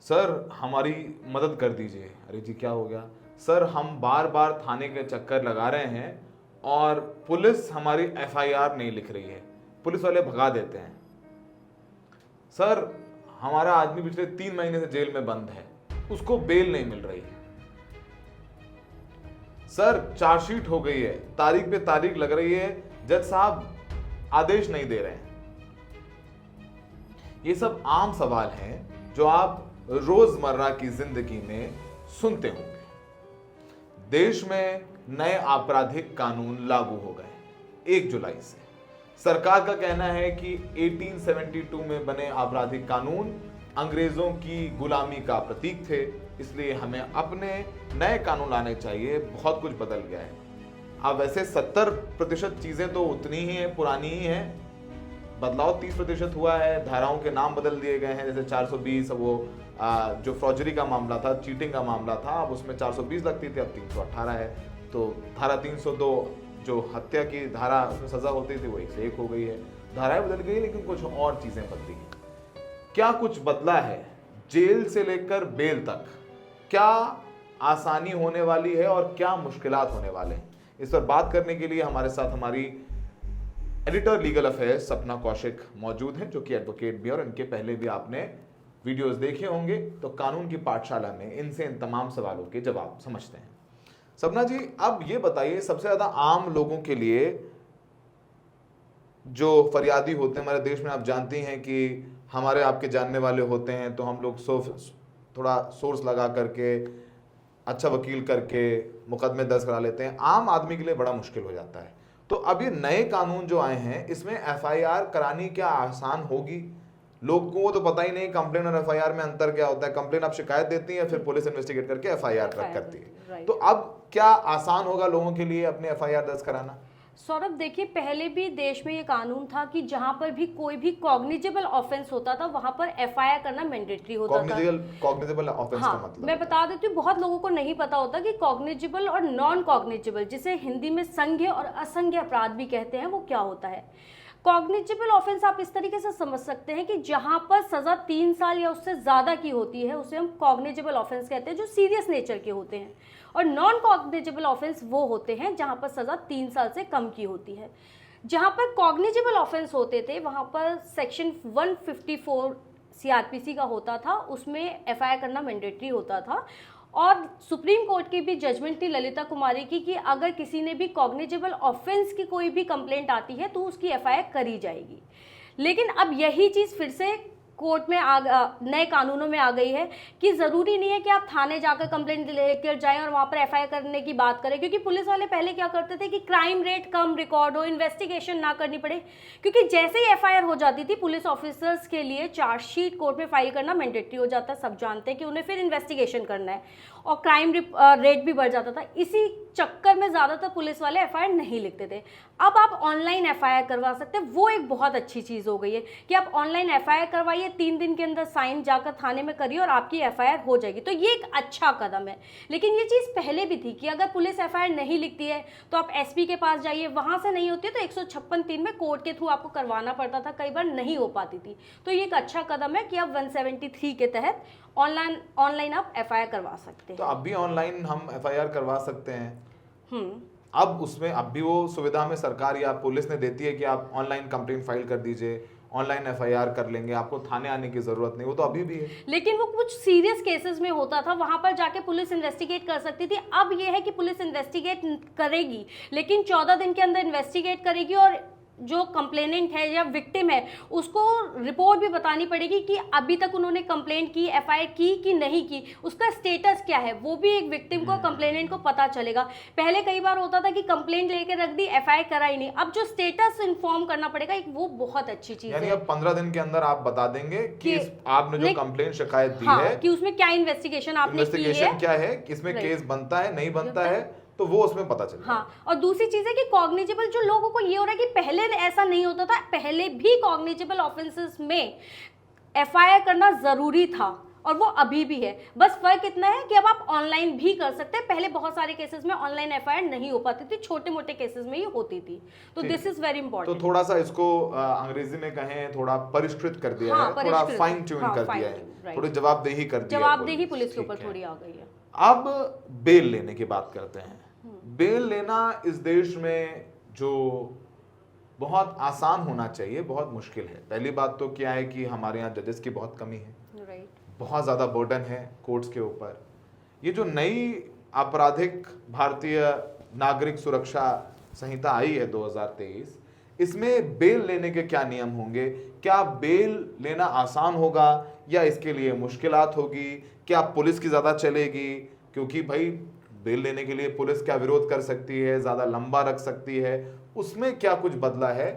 Sir हमारी मदद कर दीजिए। अरे जी क्या हो गया? सर हम बार बार थाने के चक्कर लगा रहे हैं और पुलिस हमारी एफआईआर नहीं लिख रही है, पुलिस वाले भगा देते हैं। सर हमारा आदमी पिछले 3 महीने से जेल में बंद है, उसको बेल नहीं मिल रही है। सर चार्जशीट हो गई है, तारीख पे तारीख लग रही है, जज साहब आदेश नहीं दे रहे हैं। ये सब आम सवाल हैं जो आप रोजमर्रा की जिंदगी में सुनते होंगे। देश में नए आपराधिक कानून लागू हो गए 1 जुलाई से। सरकार का कहना है कि 1872 में बने आपराधिक कानून अंग्रेजों की गुलामी का प्रतीक थे, इसलिए हमें अपने नए कानून लाने चाहिए। बहुत कुछ बदल गया है। अब वैसे 70% चीजें तो उतनी ही हैं, पुरानी ही हैं। बदलाव 30% हुआ है, धाराओं के नाम बदल दिए गए हैं। जैसे 420 वो जो फ्रॉजरी का मामला था, चीटिंग का मामला था, अब उसमें 420 लगती थी, अब 318 है। तो धारा 302 जो हत्या की धारा उसमें सजा होती थी वो 1 से 1 हो गई है। धाराएं बदल गई लेकिन कुछ और चीजें बदली। क्या कुछ बदला है? जेल से लेकर बेल तक क्या आसानी होने वाली है और क्या मुश्किलात होने वाले हैं? इस पर बात करने के लिए हमारे साथ हमारी एडिटर लीगल अफेयर्स सपना कौशिक मौजूद हैं, जो कि एडवोकेट भी, और इनके पहले भी आपने वीडियोस देखे होंगे, तो कानून की पाठशाला में इनसे इन तमाम सवालों के जवाब समझते हैं। सपना जी, अब ये बताइए, सबसे ज्यादा आम लोगों के लिए जो फरियादी होते हैं हमारे देश में, आप जानती हैं कि हमारे आपके जानने वाले होते हैं, तो हम लोग थोड़ा सोर्स लगा करके, अच्छा वकील करके मुकदमे दर्ज करा लेते हैं। आम आदमी के लिए बड़ा मुश्किल हो जाता है। तो अब ये नए कानून जो आए हैं, इसमें एफआईआर करानी क्या आसान होगी? लोगों को तो पता ही नहीं कंप्लेन और एफआईआर में अंतर क्या होता है। कंप्लेन आप शिकायत देती है, फिर पुलिस इन्वेस्टिगेट करके एफआईआर करती है। तो अब क्या आसान होगा लोगों के लिए अपने एफआईआर दर्ज कराना? सौरभ देखिए, पहले भी देश में ये कानून था कि जहां पर भी कोई भी कॉग्निजेबल ऑफेंस होता था वहां पर एफआईआर करना मैंडेटरी होता था। कॉग्निजेबल ऑफेंस का मतलब मैं बता देती हूँ, बहुत लोगों को नहीं पता होता कि कॉग्निजेबल और नॉन कॉग्निजेबल, जिसे हिंदी में संज्ञेय और असंज्ञेय अपराध भी कहते हैं, वो क्या होता है। कॉग्निजेबल ऑफेंस आप इस तरीके से समझ सकते हैं कि जहां पर सजा 3 साल या उससे ज्यादा की होती है उसे हम कॉग्निजेबल ऑफेंस कहते हैं, जो सीरियस नेचर के होते हैं। और नॉन कॉग्निजेबल ऑफेंस वो होते हैं जहां पर सजा 3 साल से कम की होती है। जहां पर कॉग्निजेबल ऑफेंस होते थे वहां पर सेक्शन 154 सीआरपीसी का होता था, उसमें एफआईआर करना मैंडेटरी होता था। और सुप्रीम कोर्ट की भी जजमेंट थी ललिता कुमारी की कि अगर किसी ने भी कॉग्निजेबल ऑफेंस की कोई भी कंप्लेंट आती है तो उसकी एफआईआर करी जाएगी। लेकिन अब यही चीज़ फिर से कोर्ट में नए कानूनों में आ गई है कि ज़रूरी नहीं है कि आप थाने जाकर कंप्लेंट लेकर जाएं और वहाँ पर एफआईआर करने की बात करें, क्योंकि पुलिस वाले पहले क्या करते थे कि क्राइम रेट कम रिकॉर्ड हो, इन्वेस्टिगेशन ना करनी पड़े। क्योंकि जैसे ही एफआईआर हो जाती थी पुलिस ऑफिसर्स के लिए चार्जशीट कोर्ट में फाइल करना मैंडेटरी हो जाता है। सब जानते हैं कि उन्हें फिर इन्वेस्टिगेशन करना है और क्राइम रेट भी बढ़ जाता था। इसी चक्कर में ज़्यादातर पुलिस वाले एफआईआर नहीं लिखते थे। अब आप ऑनलाइन एफआईआर करवा सकते हैं, वो एक बहुत अच्छी चीज़ हो गई है कि आप ऑनलाइन एफआईआर करवाइए, 3 दिन के अंदर साइन जाकर थाने में करिए और आपकी एफआईआर हो जाएगी। तो ये एक अच्छा कदम है। लेकिन ये चीज़ पहले भी थी कि अगर पुलिस एफआईआर नहीं लिखती है तो आप एसपी के पास जाइए, वहाँ से नहीं होती है तो 156(3) में कोर्ट के थ्रू आपको करवाना पड़ता था, कई बार नहीं हो पाती थी। तो ये एक अच्छा कदम है कि आप 173 के तहत ऑनलाइन आप एफआईआर करवा सकते हैं। तो अब भी ऑनलाइन हम एफआईआर करवा सकते हैं। अब उसमें अब भी वो सुविधा में सरकार या पुलिस ने देती है कि आप ऑनलाइन कंप्लेंट फाइल कर दीजिए, ऑनलाइन एफआईआर कर लेंगे, आपको थाने आने की जरूरत नहीं। वो तो अभी भी है, लेकिन वो कुछ सीरियस केसेस में होता था, वहां पर जाके पुलिस इन्वेस्टिगेट कर सकती थी। अब ये है कि पुलिस इन्वेस्टिगेट करेगी, लेकिन 14 दिन के अंदर इन्वेस्टिगेट करेगी और जो कंप्लेनेंट है या विक्टिम है उसको रिपोर्ट भी बतानी पड़ेगी कि अभी तक उन्होंने कंप्लेंट की, एफआईआर की कि नहीं की, उसका स्टेटस क्या है, वो भी एक विक्टिम को, कंप्लेनेंट को पता चलेगा। पहले कई बार होता था कि कंप्लेंट लेके रख दी, एफआईआर करा ही नहीं। अब जो स्टेटस इन्फॉर्म करना पड़ेगा, एक वो बहुत अच्छी चीज है। अब 15 दिन के अंदर आप बता देंगे कि आपने जो कंप्लेंट शिकायत दी है कि उसमें क्या इन्वेस्टिगेशन आपने की है, क्या है, किसमें केस बनता है नहीं बनता है, तो वो उसमें पता चलेगा। हाँ, और दूसरी चीज है कि कॉग्निजेबल, जो लोगों को ये हो रहा है कि पहले ऐसा नहीं होता था, पहले भी कॉग्निजेबल ऑफेंसेस में एफआईआर करना जरूरी था और वो अभी भी है। बस फर्क इतना है कि अब आप ऑनलाइन भी कर सकते हैं। पहले बहुत सारे केसेस में ऑनलाइन एफआईआर नहीं हो पाती थी, छोटे मोटे केसेस में ही होती थी। तो दिस इज वेरी तो इंपॉर्टेंट। थोड़ा सा इसको अंग्रेजी में कहें, थोड़ा परिष्कृत कर दिया है, थोड़ा फाइन ट्यून कर दिया है, थोड़ी जवाबदेही कर दी है, जवाबदेही पुलिस के ऊपर थोड़ी आ गई है। अब बेल लेने की बात करते हैं। बेल लेना इस देश में जो बहुत आसान होना चाहिए, बहुत मुश्किल है। पहली बात तो क्या है कि हमारे यहाँ जजेस की बहुत कमी है, बहुत ज्यादा बर्डन है कोर्ट्स के ऊपर। ये जो नई आपराधिक भारतीय नागरिक सुरक्षा संहिता आई है 2023, इसमें बेल लेने के क्या नियम होंगे? क्या बेल लेना आसान होगा या इसके लिए मुश्किलात होगी? क्या पुलिस की ज्यादा चलेगी? क्योंकि भाई बेल लेने के लिए पुलिस क्या विरोध कर सकती है, ज्यादा लंबा रख सकती है, उसमें क्या कुछ बदला है?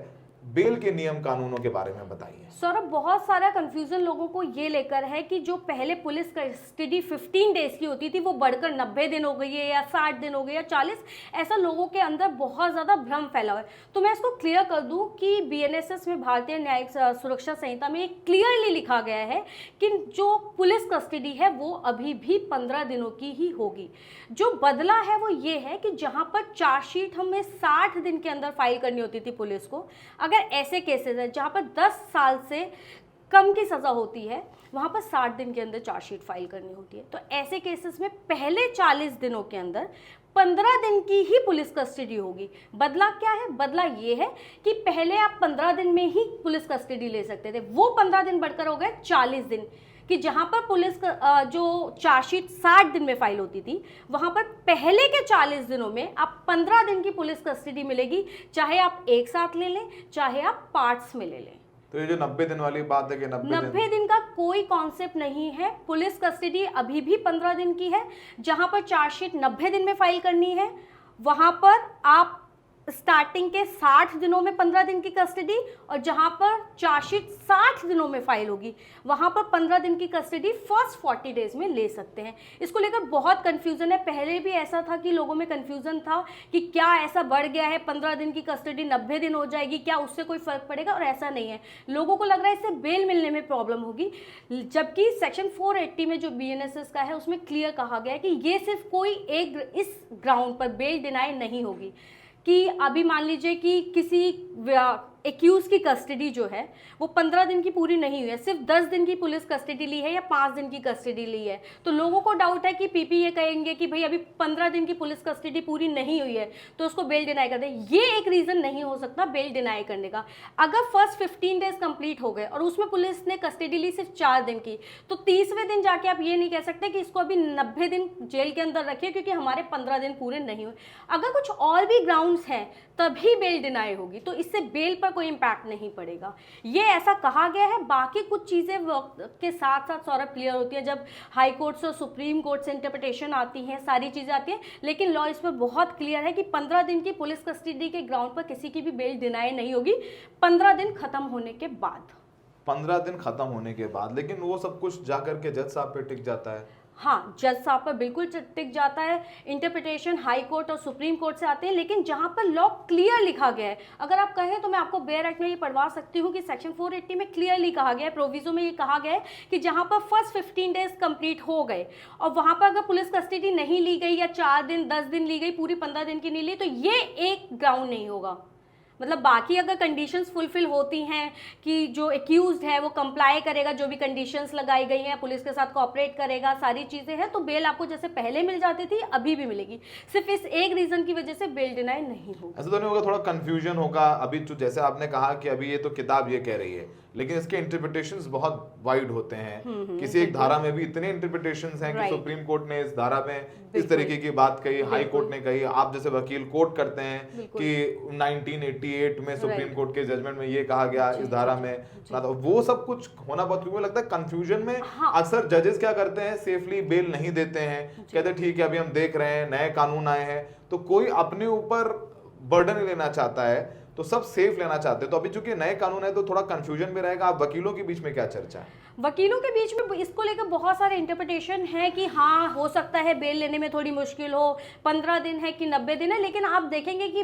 बेल के नियम कानूनों के बारे में बताइए। सौरभ, बहुत सारा कंफ्यूजन लोगों को ये लेकर है कि जो पहले पुलिस कस्टडी 15 डेज की होती थी वो बढ़कर 90 दिन हो गई है या 60 दिन हो गई या 40, ऐसा लोगों के अंदर बहुत ज़्यादा भ्रम फैला हुआ है। तो मैं इसको क्लियर कर दूं कि बीएनएसएस में, भारतीय न्यायिक सुरक्षा संहिता में क्लियरली लिखा गया है कि जो पुलिस कस्टडी है वो अभी भी 15 दिनों की ही होगी। जो बदला है वो ये है कि जहाँ पर चार्जशीट हमें 60 दिन के अंदर फाइल करनी होती थी पुलिस को, अगर ऐसे केसेस है जहाँ पर 10 साल से कम की सजा होती है, वहां पर 60 दिन के अंदर चार्जशीट फाइल करनी होती है। तो ऐसे केसेस में पहले 40 दिनों के अंदर 15 दिन की ही पुलिस कस्टडी होगी। बदला क्या है? बदला ये है कि पहले आप 15 दिन में ही पुलिस कस्टडी ले सकते थे, वो 15 दिन बढ़कर हो गए 40 दिन, कि जहां पर पुलिस जो चार्जशीट 60 दिन में फाइल होती थी, वहां पर पहले के 40 दिनों में आप 15 दिन की पुलिस कस्टडी मिलेगी, चाहे आप एक साथ ले लें, चाहे आप पार्ट्स में ले लें। तो ये जो 90 दिन वाली बात है कि 90 दिन का कोई कॉन्सेप्ट नहीं है। पुलिस कस्टडी अभी भी 15 दिन की है। जहां पर चार्जशीट 90 दिन में फाइल करनी है, वहां पर आप स्टार्टिंग के 60 दिनों में 15 दिन की कस्टडी, और जहां पर चार्जशीट 60 दिनों में फाइल होगी वहां पर 15 दिन की कस्टडी फर्स्ट 40 डेज में ले सकते हैं। इसको लेकर बहुत कंफ्यूजन है। पहले भी ऐसा था कि लोगों में कंफ्यूजन था कि क्या ऐसा बढ़ गया है, 15 दिन की कस्टडी 90 दिन हो जाएगी, क्या उससे कोई फर्क पड़ेगा? और ऐसा नहीं है। लोगों को लग रहा है इससे बेल मिलने में प्रॉब्लम होगी, जबकि सेक्शन 480 में जो बीएनएसएस का है उसमें क्लियर कहा गया है कि ये सिर्फ कोई एक इस ग्राउंड पर बेल डिनाई नहीं होगी कि अभी मान लीजिए कि किसी एक्यूज की कस्टडी जो है वो 15 दिन की पूरी नहीं हुई है, सिर्फ 10 दिन की पुलिस कस्टडी ली है या 5 दिन की कस्टडी ली है, तो लोगों को डाउट है कि पीपी ये कहेंगे कि भाई अभी 15 दिन की पुलिस कस्टडी पूरी नहीं हुई है तो उसको बेल डिनाई कर दे। ये एक रीजन नहीं हो सकता बेल डिनाई करने का। अगर फर्स्ट 15 डेज कंप्लीट हो गए और उसमें पुलिस ने कस्टडी ली सिर्फ 4 दिन की, तो 30वें दिन जाके आप ये नहीं कह सकते कि इसको अभी 90 दिन जेल के अंदर रखिए क्योंकि हमारे 15 दिन पूरे नहीं हुए। अगर कुछ और भी ग्राउंड्स हैं तभी बेल डिनाई होगी, तो इससे बेल पर कोई इंपैक्ट नहीं पड़ेगा। ये ऐसा कहा गया है। बाकी कुछ चीजें वक्त के साथ साथ सौरभ क्लियर होती है जब हाई कोर्ट से और सुप्रीम कोर्ट से इंटरप्रिटेशन आती है, सारी चीजें आती हैं, लेकिन लॉ इस पर बहुत क्लियर है कि 15 दिन की पुलिस कस्टडी के ग्राउंड पर किसी की भी बेल डिनाई नहीं होगी 15 दिन खत्म होने के बाद। 15 दिन खत्म होने के बाद, लेकिन वो सब कुछ जाकर के जज साहब पे टिक जाता है। हाँ, जज साहब पर बिल्कुल टिक जाता है। इंटरप्रिटेशन हाई कोर्ट और सुप्रीम कोर्ट से आते हैं, लेकिन जहां पर लॉ क्लियर लिखा गया है, अगर आप कहें तो मैं आपको बेयर एक्ट में ये पढ़वा सकती हूँ कि सेक्शन 480 में क्लियरली कहा गया है, प्रोविजो में ये कहा गया है कि जहां पर फर्स्ट 15 डेज कंप्लीट हो गए और वहां पर अगर पुलिस कस्टडी नहीं ली गई या 4 दिन 10 दिन ली गई, पूरी 15 दिन की नहीं ली, तो ये एक ग्राउंड नहीं होगा। मतलब बाकी अगर कंडीशंस फुलफिल होती हैं कि जो एक्यूज्ड है वो कंप्लाई करेगा, जो भी कंडीशंस लगाई गई हैं, पुलिस के साथ कोऑपरेट करेगा, सारी चीजें हैं, तो बेल आपको जैसे पहले मिल जाती थी अभी भी मिलेगी। सिर्फ इस एक रीजन की वजह से बेल डिनाई नहीं होगा। ऐसा तो नहीं होगा, थोड़ा कंफ्यूजन होगा। अभी तो जैसे आपने कहा कि अभी ये तो किताब ये कह रही है, लेकिन इसके इंटरप्रिटेशंस बहुत वाइड होते हैं। किसी एक धारा में भी इतने इंटरप्रिटेशंस हैं कि सुप्रीम कोर्ट ने इस धारा में इस तरीके की बात कही, हाई कोर्ट ने कही, आप जैसे वकील कोर्ट करते हैं कि 1988 में सुप्रीम कोर्ट के जजमेंट में ये कहा गया इस धारा में, तो वो सब कुछ होना बहुत, क्योंकि लगता है कंफ्यूजन में अक्सर जजेस क्या करते हैं, सेफली बेल नहीं देते हैं, कहते ठीक है अभी हम देख रहे हैं, नए कानून आए हैं, तो कोई अपने ऊपर बर्डन लेना चाहता है तो सब सेफ लेना चाहते हैं। तो अभी चूंकि नए कानून है तो थोड़ा कंफ्यूजन में रहेगा। आप वकीलों के बीच में क्या चर्चा है? वकीलों के बीच में इसको लेकर बहुत सारे इंटरप्रिटेशन है कि हाँ हो सकता है बेल लेने में थोड़ी मुश्किल हो, 15 दिन है कि 90 दिन है, लेकिन आप देखेंगे कि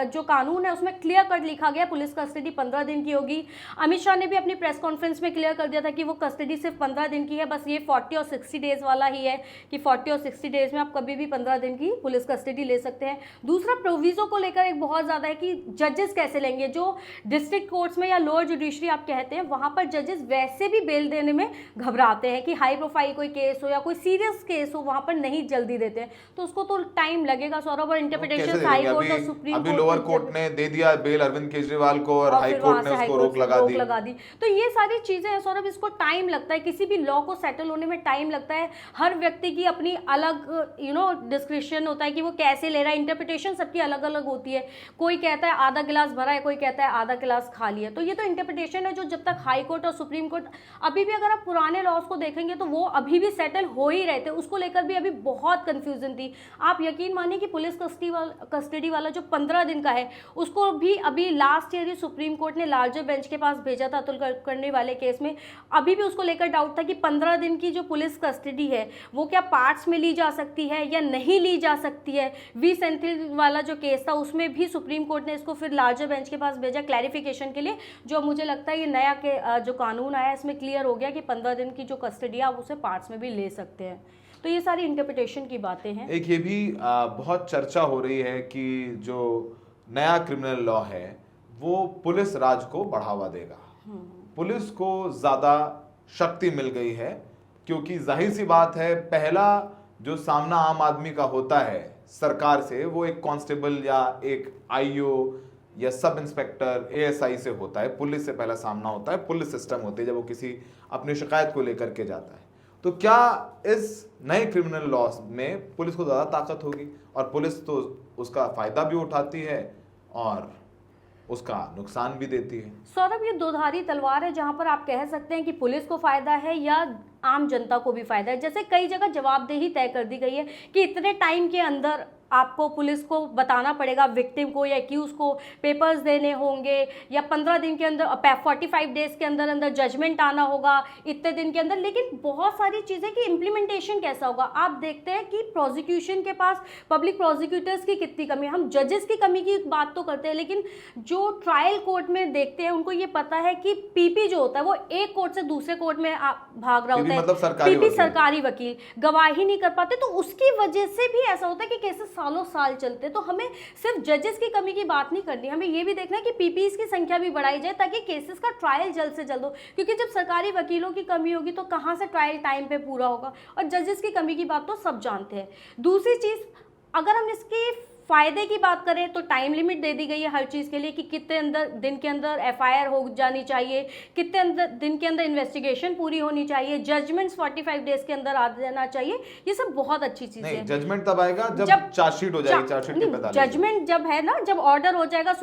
जो कानून है उसमें क्लियर कट लिखा गया पुलिस कस्टडी 15 दिन की होगी। अमित शाह ने भी अपनी प्रेस कॉन्फ्रेंस में क्लियर कर दिया था कि वो कस्टडी सिर्फ 15 दिन की है, बस ये 40 और 60 डेज वाला ही है कि 40 और 60 डेज में आप कभी भी 15 दिन की पुलिस कस्टडी ले सकते हैं। दूसरा प्रोविजो को लेकर एक बहुत ज़्यादा है कि जजेस कैसे लेंगे। जो डिस्ट्रिक्ट कोर्ट्स में या लोअर जुडिशरी आप कहते हैं वहाँ पर जजेस वैसे भी बेल देने में घबराते हैं कि हाई प्रोफाइल कोई केस हो या कोई सीरियस केस हो, वहां पर नहीं जल्दी देते हैं, तो उसको तो टाइम लगेगा सौरभ। और इंटरप्रिटेशन हाई कोर्ट और सुप्रीम कोर्ट, अभी लोअर कोर्ट ने दे दिया बेल अरविंद केजरीवाल को और हाई कोर्ट ने उसको रोक लगा दी। तो ये सारी चीजें हैं सौरभ, इसको टाइम लगता है, किसी भी लॉ को सेटल होने में टाइम लगता है। हर व्यक्ति की अपनी अलग डिस्क्रिप्शन होता है कि वो कैसे ले रहा है, इंटरप्रिटेशन सबकी अलग अलग होती है। कोई कहता है आधा गिलास भरा है, कोई कहता है आधा गिलास खाली है। तो ये तो इंटरप्रिटेशन है जो जब तक हाई कोर्ट और सुप्रीम कोर्ट, अभी भी अगर आप पुराने लॉज को देखेंगे तो वो अभी भी सेटल हो ही रहे थे, उसको लेकर भी अभी बहुत कंफ्यूजन थी। आप यकीन मानिए कि पुलिस कस्टडी वाला जो 15 दिन का है उसको भी अभी लास्ट ईयर ही सुप्रीम कोर्ट ने लार्जर बेंच के पास भेजा था अतुल कुलकर्णी वाले केस में। अभी भी उसको लेकर डाउट था कि 15 दिन की जो पुलिस कस्टडी है वो क्या पार्ट्स में ली जा सकती है या नहीं ली जा सकती है। वी सेंथिल वाला जो केस था उसमें भी सुप्रीम कोर्ट ने इसको फिर लार्जर बेंच के पास भेजा क्लैरिफिकेशन के लिए। जो मुझे लगता है ये नया जो कानून आया इसमें क्लियर हो गया कि 15 दिन की जो कस्टडी आप उसे पार्ट्स में भी ले सकते हैं। तो ये सारी इंटरप्रिटेशन की बातें हैं। एक ये भी बहुत चर्चा हो रही है कि जो नया क्रिमिनल लॉ है वो पुलिस राज को बढ़ावा देगा, पुलिस को ज्यादा शक्ति मिल गई है, क्योंकि जाहिर सी बात है पहला जो सामना आम आदमी का होता है सरकार से वो एक कांस्टेबल या एक आईओ या सब इंस्पेक्टर एएसआई से होता है। पुलिस से पहला सामना होता है, पुलिस सिस्टम होती है जब वो किसी अपनी शिकायत को लेकर के जाता है। तो क्या इस नए क्रिमिनल लॉ में पुलिस को ज्यादा ताकत होगी? और पुलिस तो उसका फायदा भी उठाती है और उसका नुकसान भी देती है। सौरभ ये दोधारी तलवार है, जहां पर आप कह सकते हैं कि पुलिस को फायदा है या आम जनता को भी फायदा है। जैसे कई जगह जवाबदेही तय कर दी गई है कि इतने टाइम के अंदर आपको पुलिस को बताना पड़ेगा, विक्टिम को या एक्यूज को पेपर्स देने होंगे, या 15 दिन के अंदर 45 डेज के अंदर अंदर जजमेंट आना होगा इतने दिन के अंदर। लेकिन बहुत सारी चीज़ें कि इम्प्लीमेंटेशन कैसा होगा। आप देखते हैं कि प्रोसिक्यूशन के पास पब्लिक प्रोसिक्यूटर्स की कितनी कमी है। हम जजेस की कमी की बात तो करते हैं, लेकिन जो ट्रायल कोर्ट में देखते हैं उनको ये पता है कि पीपी जो होता है वो एक कोर्ट से दूसरे कोर्ट में भाग रहा होता है, मतलब सरकारी वकील गवाही नहीं कर पाते, तो उसकी वजह से भी ऐसा होता है कि केसेस सालों साल चलते। तो हमें सिर्फ जजेस की कमी की बात नहीं करनी, हमें ये भी देखना है कि पीपीस की संख्या भी बढ़ाई जाए ताकि केसेस का ट्रायल जल्द से जल्द हो। क्योंकि जब सरकारी वकीलों की कमी होगी तो कहाँ से ट्रायल टाइम पे पूरा होगा। और जजेस की कमी की बात तो सब जानते हैं। दूसरी चीज, अगर हम इसके फायदे की बात करें तो टाइम लिमिट दे दी गई है हर चीज़ के लिए कि कितने दिन के अंदर एफआईआर हो जानी चाहिए, कितने दिन के अंदर इन्वेस्टिगेशन पूरी होनी चाहिए, जजमेंट्स 45 डेज के अंदर आ जाना चाहिए। ये सब बहुत अच्छी चीज़ है। जजमेंट तब आएगा जब चार्जशीट हो जाएगी, चार्जशीट के 45 जजमेंट जब है ना, जब ऑर्डर हो जाएगा,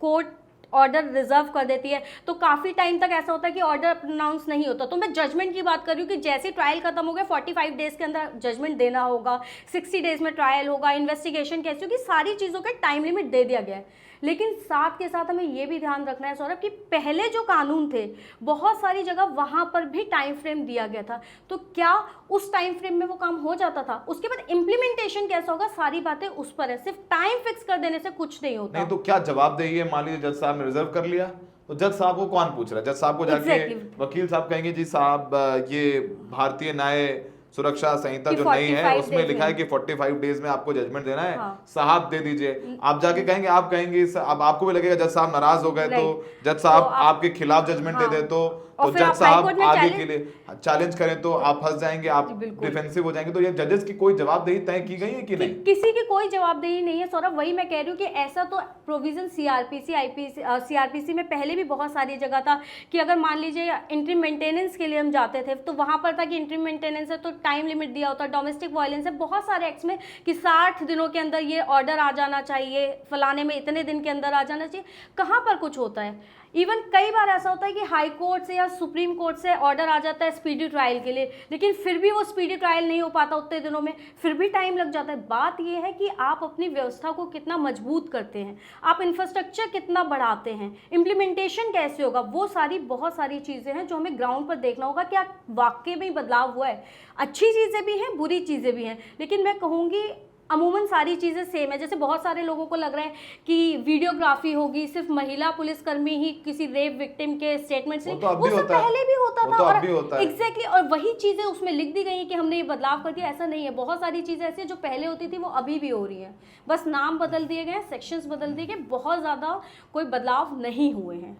कोर्ट ऑर्डर रिजर्व कर देती है तो काफ़ी टाइम तक ऐसा होता है कि ऑर्डर प्रोनाउंस नहीं होता। तो मैं जजमेंट की बात कर रही हूँ कि जैसे ट्रायल खत्म हो गया 45 डेज के अंदर जजमेंट देना होगा, 60 डेज में ट्रायल होगा, इन्वेस्टिगेशन कैसी होगी, सारी चीज़ों का टाइम लिमिट दे दिया गया है। लेकिन साथ के साथ हमें ये भी ध्यान रखना है सौरभ कि पहले जो कानून थे बहुत सारी जगह वहाँ पर भी टाइम फ्रेम दिया गया था। तो क्या उस टाइम फ्रेम में वो काम हो जाता था? उसके बाद इम्प्लीमेंटेशन कैसा होगा, सारी बातें उस पर है। सिर्फ टाइम फिक्स कर देने से कुछ नहीं होता। नहीं तो क्या जवाबदेही है? मान लीजिए जज साहब ने रिजर्व कर लिया तो जज साहब को कौन पूछ रहा है? जज साहब को जाके वकील साहब कहेंगे जी साहब ये भारतीय न्याय सुरक्षा संहिता जो नहीं है उसमें लिखा है कि 45 डेज में आपको जजमेंट देना है, साहब दे दीजिए। आप जाके कहेंगे, आप कहेंगे, अब आपको भी लगेगा जज साहब नाराज हो गए तो जज साहब आपके खिलाफ जजमेंट दे दे तो जज साहब आगे के लिए चैलेंज करें तो आप फंस जाएंगे, आप डिफेंसिव हो जाएंगे। तो ये जजेस की कोई जवाबदेही तय की गई है कि नहीं? किसी की कोई जवाबदेही नहीं है सौरभ। वही मैं कह रही हूँ कि ऐसा तो प्रोविजन सीआरपीसी आईपीसी सीआरपीसी में पहले भी बहुत सारी जगह था कि अगर मान लीजिए इंट्रीम मेंटेनेंस के लिए हम जाते थे तो वहां पर था कि इंट्रीम मेंटेनेंस है तो टाइम लिमिट दिया होता। डोमेस्टिक वायलेंस है, बहुत सारे एक्ट्स में कि 60 दिनों के अंदर ये ऑर्डर आ जाना चाहिए, फलाने में इतने दिन के अंदर आ जाना चाहिए। कहाँ पर कुछ होता है? इवन कई बार ऐसा होता है कि हाई कोर्ट से या पास सुप्रीम कोर्ट से ऑर्डर आ जाता है स्पीडी ट्रायल के लिए, लेकिन फिर भी वो स्पीडी ट्रायल नहीं हो पाता उतने दिनों में, फिर भी टाइम लग जाता है। बात ये है कि आप अपनी व्यवस्था को कितना मजबूत करते हैं, आप इंफ्रास्ट्रक्चर कितना बढ़ाते हैं, इम्प्लीमेंटेशन कैसे होगा, वो सारी बहुत सारी चीज़ें हैं जो हमें ग्राउंड पर देखना होगा कि आप वाकई में बदलाव हुआ है। अच्छी चीज़ें भी हैं, बुरी चीज़ें भी हैं, लेकिन मैं कहूँगी अमूमन सारी चीज़ें सेम है। जैसे बहुत सारे लोगों को लग रहा है कि वीडियोग्राफी होगी, सिर्फ महिला पुलिसकर्मी ही किसी रेप विक्टिम के स्टेटमेंट्स, वो सब पहले भी होता था और एग्जैक्टली और वही चीज़ें उसमें लिख दी गई कि हमने ये बदलाव कर दिया। ऐसा नहीं है, बहुत सारी चीज़ें ऐसी जो पहले होती थी वो अभी भी हो रही हैं, बस नाम बदल दिए गए, सेक्शंस बदल दिए गए, बहुत ज़्यादा कोई बदलाव नहीं हुए हैं।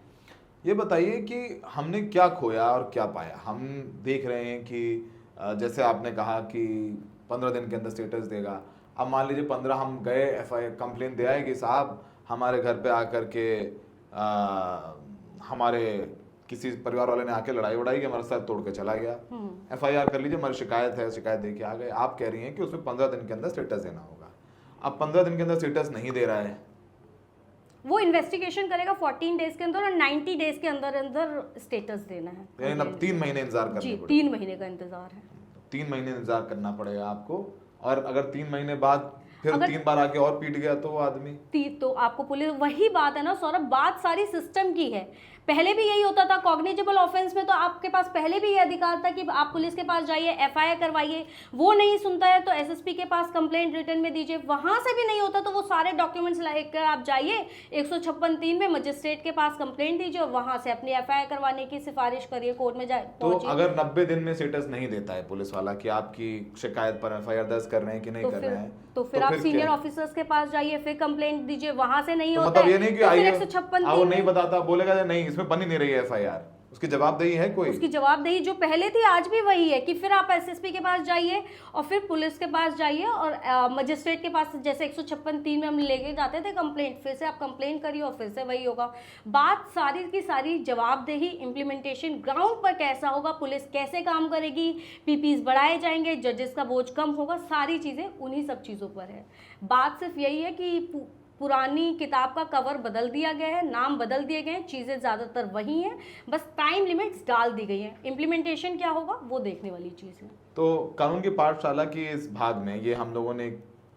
ये बताइए कि हमने क्या खोया और क्या पाया। हम देख रहे हैं कि जैसे आपने कहा कि 15 दिन के अंदर स्टेटस देगा। अब मान लीजिए 15 हम गए, FIR कंप्लेन दे आए कि साहब हमारे घर पे आकर के हमारे किसी परिवार वाले ने आके लड़ाई वड़ाई की, हमारा सर तोड़ के चला गया। FIR कर लीजिए, हमारी शिकायत है, शिकायत दे के आ गए। आप कह रही हैं कि उसमें 15 दिन के अंदर स्टेटस देना होगा। अब 15 दिन के अंदर स्टेटस नहीं दे रहा है, वो इन्वेस्टिगेशन करेगा 14 डेज के अंदर और 90 डेज के अंदर अंदर स्टेटस देना है। यानी अब 3 महीने इंतजार करना पड़ेगा। 3 महीने का इंतजार है। 3 महीने इंतजार करना पड़ेगा आपको, और अगर 3 महीने बाद फिर 3 बार आके और पीट गया तो वो आदमी, तो आपको पुलिस, वही बात है ना सौरभ, बात सारी सिस्टम की है। पहले भी यही होता था, कॉग्निजेबल ऑफेंस में तो आपके पास पहले भी ये अधिकार था कि आप पुलिस के पास जाइए, FIR करवाइए, वो नहीं सुनता है तो SSP के पास कंप्लेंट रिटर्न में दीजिए, वहां से भी नहीं होता तो वो सारे डॉक्यूमेंट्स लेकर आप जाइए 156(3) में मजिस्ट्रेट के पास कंप्लेंट दीजिए और वहां से अपनी FIR करवाने की सिफारिश करिए, कोर्ट में जाए। तो अगर 90 दिन में स्टेटस नहीं देता है पुलिस वाला कि आपकी शिकायत पर FIR दर्ज कर रहे हैं कि नहीं कर रहे हैं, तो फिर आप सीनियर ऑफिसर्स के पास जाइए, फिर कंप्लेंट दीजिए, वहां से नहीं होता मतलब ये नहीं कि आइए 156(3) वो नहीं बताता, बोलेगा नहीं इसमें बनी नहीं रही है FIR, उसकी जवाबदेही है कोई? उसकी जवाबदेही जो पहले थी आज भी वही है कि फिर आप SSP के पास जाइए और फिर पुलिस के पास जाइए और मजिस्ट्रेट के पास, जैसे 156(3) में हम लेके जाते थे कंप्लेंट, फिर से आप कंप्लेंट करिए और फिर से वही होगा। बात सारी की सारी जवाबदेही, इम्प्लीमेंटेशन ग्राउंड पर कैसा होगा, पुलिस कैसे काम करेगी, PPs बढ़ाए जाएंगे, जजेस का बोझ कम होगा, सारी चीज़ें उन्हीं सब चीज़ों पर है। बात सिर्फ यही है कि पुरानी किताब का कवर बदल दिया गया है, नाम बदल दिए गए हैं, चीज़ें ज़्यादातर वही हैं, बस टाइम लिमिट्स डाल दी गई हैं। इम्प्लीमेंटेशन क्या होगा वो देखने वाली चीज़ है। तो कानून की पाठशाला की इस भाग में ये हम लोगों ने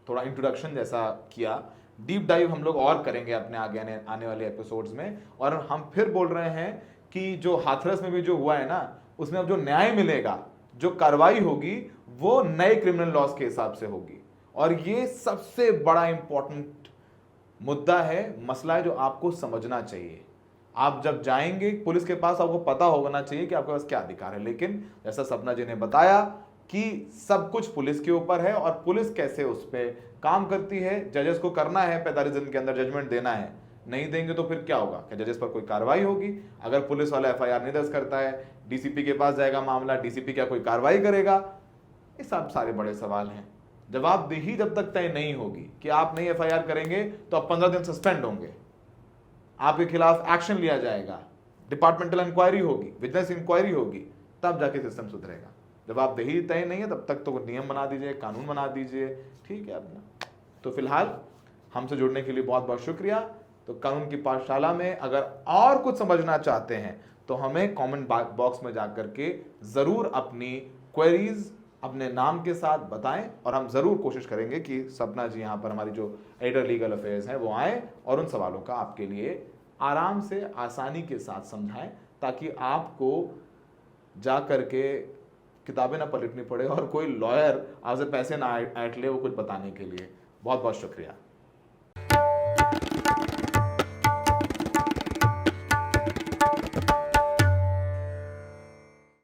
थोड़ा इंट्रोडक्शन जैसा किया, डीप डाइव हम लोग और करेंगे अपने आगे आने वाले एपिसोड्स में। और हम फिर बोल रहे हैं कि जो हाथरस में भी जो हुआ है ना, उसमें अब जो न्याय मिलेगा, जो कार्रवाई होगी, वो नए क्रिमिनल लॉज के हिसाब से होगी। और ये सबसे बड़ा इंपॉर्टेंट मुद्दा है, मसला है जो आपको समझना चाहिए। आप जब जाएंगे पुलिस के पास, आपको पता होना चाहिए कि आपके पास क्या अधिकार है। लेकिन जैसा सपना जी ने बताया कि सब कुछ पुलिस के ऊपर है और पुलिस कैसे उस पर काम करती है। जजेस को करना है 45 दिन के अंदर जजमेंट देना है, नहीं देंगे तो फिर क्या होगा, क्या जजेस पर कोई कार्रवाई होगी? अगर पुलिस वाला FIR नहीं दर्ज करता है, DCP के पास जाएगा मामला, DCP क्या कोई कार्रवाई करेगा? ये सब सारे बड़े सवाल हैं। जवाबदेही जब तक तय नहीं होगी कि आप नहीं FIR करेंगे तो आप 15 दिन सस्पेंड होंगे, आपके खिलाफ एक्शन लिया जाएगा, डिपार्टमेंटल इंक्वायरी होगी, विजिलेंस इंक्वायरी होगी, तब जाके सिस्टम सुधरेगा। जवाबदेही तय नहीं है तब तक तो नियम बना दीजिए, कानून बना दीजिए, ठीक है अपना। तो फिलहाल हमसे जुड़ने के लिए बहुत बहुत शुक्रिया। तो कानून की पाठशाला में अगर और कुछ समझना चाहते हैं तो हमें कमेंट बॉक्स में जाकर के जरूर अपनी क्वेरीज अपने नाम के साथ बताएं और हम जरूर कोशिश करेंगे कि सपना जी यहाँ पर हमारी जो एडिटर लीगल अफेयर्स हैं वो आए और उन सवालों का आपके लिए आराम से आसानी के साथ समझाएं, ताकि आपको जा करके किताबें ना पलटनी पड़े और कोई लॉयर आपसे पैसे ना ऐंठ ले वो कुछ बताने के लिए। बहुत बहुत शुक्रिया।